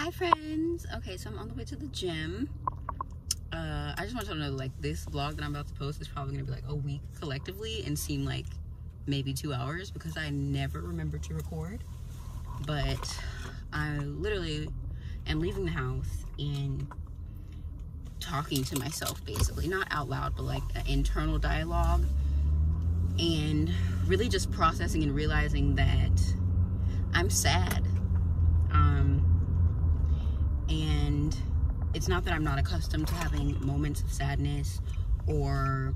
Hi friends. Okay, so I'm on the way to the gym. I just want you to know, like, this vlog that I'm about to post is probably gonna be like a week collectively and seem like maybe 2 hours because I never remember to record. But I literally am leaving the house and talking to myself, basically, not out loud, but like an internal dialogue, and really just processing and realizing that I'm sad. And it's not that I'm not accustomed to having moments of sadness or,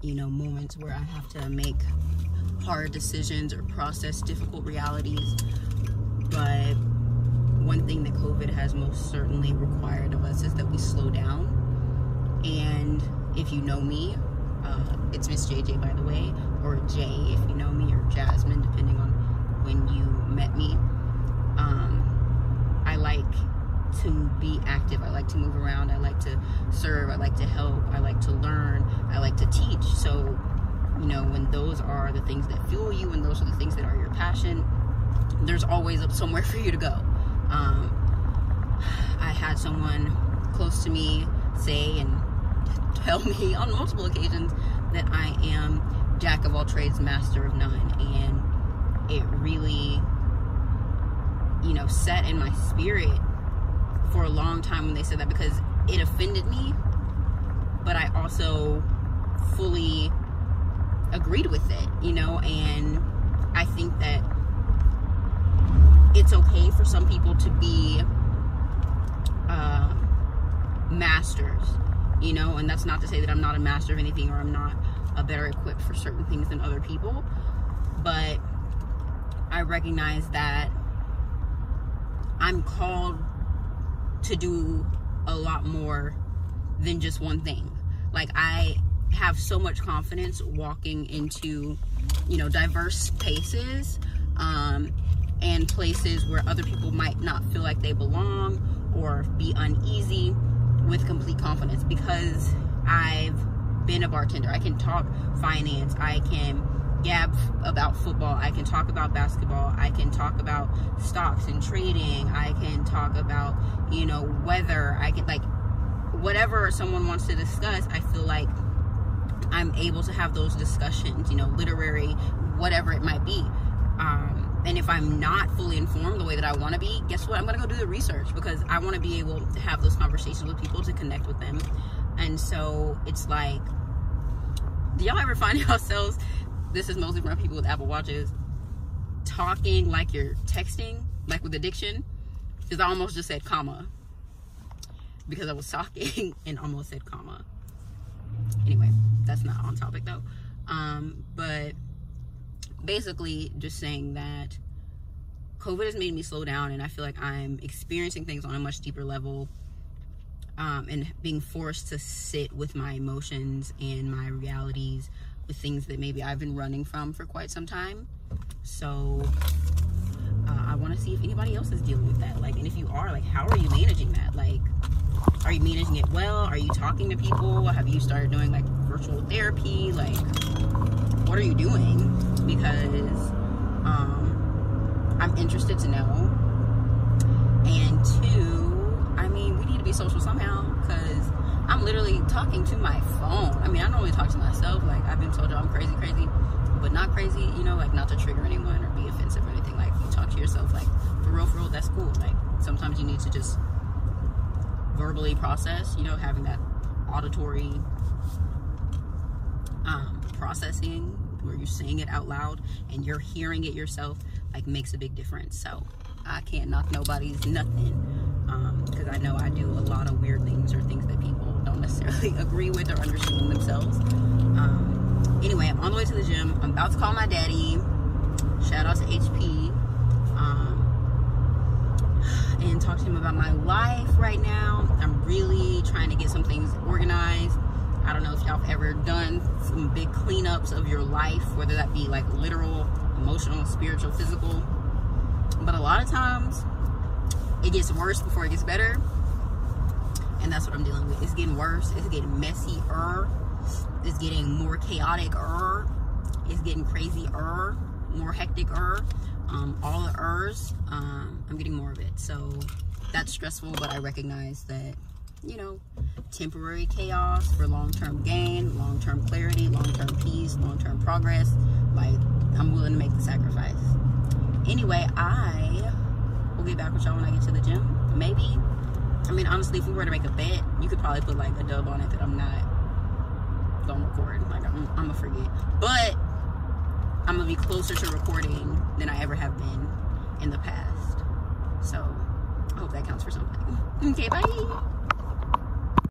you know, moments where I have to make hard decisions or process difficult realities. But one thing that COVID has most certainly required of us is that we slow down. And if you know me, it's Miss JJ, by the way, or Jay if you know me, or Jasmine, depending on when you met me. I like to be active. I like to move around. I like to serve. I like to help. I like to learn. I like to teach. So, you know, when those are the things that fuel you and those are the things that are your passion, there's always somewhere for you to go. I had someone close to me say and tell me on multiple occasions that I am jack of all trades, master of none. And it really, you know, set in my spirit for a long time when they said that, because it offended me, but I also fully agreed with it, you know. And I think that it's okay for some people to be masters, you know, and that's not to say that I'm not a master of anything or I'm not better equipped for certain things than other people, but I recognize that I'm called to do a lot more than just one thing. Like, I have so much confidence walking into, you know, diverse spaces and places where other people might not feel like they belong or be uneasy, with complete confidence, because I've been a bartender. I can talk finance, I can gab about football, I can talk about basketball, I can talk about stocks and trading, I can talk about, you know, weather, I can, like, whatever someone wants to discuss, I feel like I'm able to have those discussions, you know, literary, whatever it might be. And if I'm not fully informed the way that I want to be, guess what? I'm going to go do the research, because I want to be able to have those conversations with people, to connect with them. And so it's like, do y'all ever find yourselves, this is mostly from people with Apple Watches, talking like you're texting, like with addiction? Because I almost just said comma, because I was talking and almost said comma. Anyway, that's not on topic though. But basically just saying that COVID has made me slow down, and I feel like I'm experiencing things on a much deeper level, and being forced to sit with my emotions and my realities, with things that maybe I've been running from for quite some time. So I want to see if anybody else is dealing with that. Like, and if you are, like, how are you managing that? Like, are you managing it well? Are you talking to people? Have you started doing, like, virtual therapy? Like, what are you doing? Because I'm interested to know. And two, I mean, we need to be social somehow, because I'm literally talking to my phone. I mean, I normally talk to myself. Like, I've been told I'm crazy, but not crazy, you know, like, not to trigger anyone or be offensive or anything. Like, you talk to yourself, like, for real, that's cool. Like, sometimes you need to just verbally process, you know, having that auditory processing where you're saying it out loud and you're hearing it yourself, like, makes a big difference. So I can't knock nobody's nothing, because I know I do a lot of weird things, or things that people don't necessarily agree with or understand themselves. Anyway, I'm on the way to the gym. I'm about to call my daddy, shout out to HP, and talk to him about my life right now. I'm really trying to get some things organized. I don't know if y'all have ever done some big cleanups of your life, whether that be like literal, emotional, spiritual, physical. But a lot of times it gets worse before it gets better. And that's what I'm dealing with. It's getting worse. It's getting messier. It's getting more chaotic-er. It's getting crazy-er, more hectic-er. All the ers. I'm getting more of it. So that's stressful, but I recognize that, you know, temporary chaos for long-term gain, long-term clarity, long-term peace, long-term progress. Like, I'm willing to make the sacrifice. Anyway, I will get back with y'all when I get to the gym. Maybe, I mean, honestly, if we were to make a bet, you could probably put like a dub on it that I'm not gonna record. Like, I'm gonna forget. But I'm gonna be closer to recording than I ever have been in the past. So I hope that counts for something. Okay, bye.